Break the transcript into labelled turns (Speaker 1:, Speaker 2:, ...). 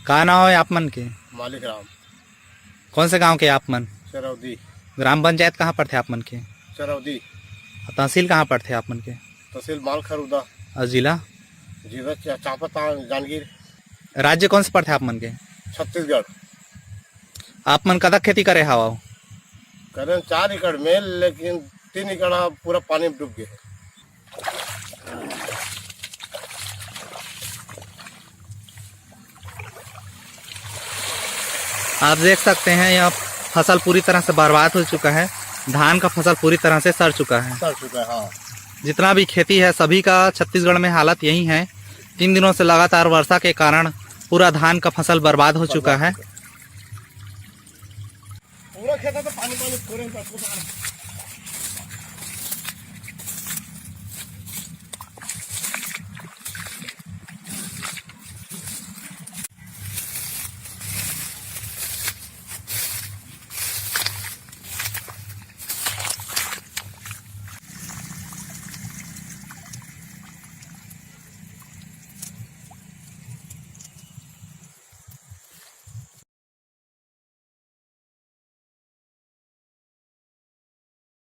Speaker 1: कहाँ नाम है आप मन के?
Speaker 2: मालिक राम।
Speaker 1: कौन से गांव के आप मन?
Speaker 2: चरौदी।
Speaker 1: ग्राम पंचायत कहाँ पर थे आप मन के?
Speaker 2: चरौदी।
Speaker 1: तहसील कहाँ पर थे आप मन के?
Speaker 2: तहसील मालखरुदा।
Speaker 1: और जिला?
Speaker 2: जिला चांपा जांजगीर।
Speaker 1: राज्य कौन से पर थे आप मन के?
Speaker 2: छत्तीसगढ़।
Speaker 1: आप मन कदक खेती करे हवा?
Speaker 2: करें 4 एकड़ में, लेकिन 3 एकड़ पूरा पानी में डूब गए।
Speaker 1: आप देख सकते हैं यह फसल पूरी तरह से बर्बाद हो चुका है। धान का फसल पूरी तरह से सड़ चुका है।
Speaker 2: हाँ।
Speaker 1: जितना भी खेती है सभी का छत्तीसगढ़ में हालत यही है। 3 दिनों से लगातार वर्षा के कारण पूरा धान का फसल बर्बाद हो चुका है।
Speaker 2: पूरा खेत तो पानी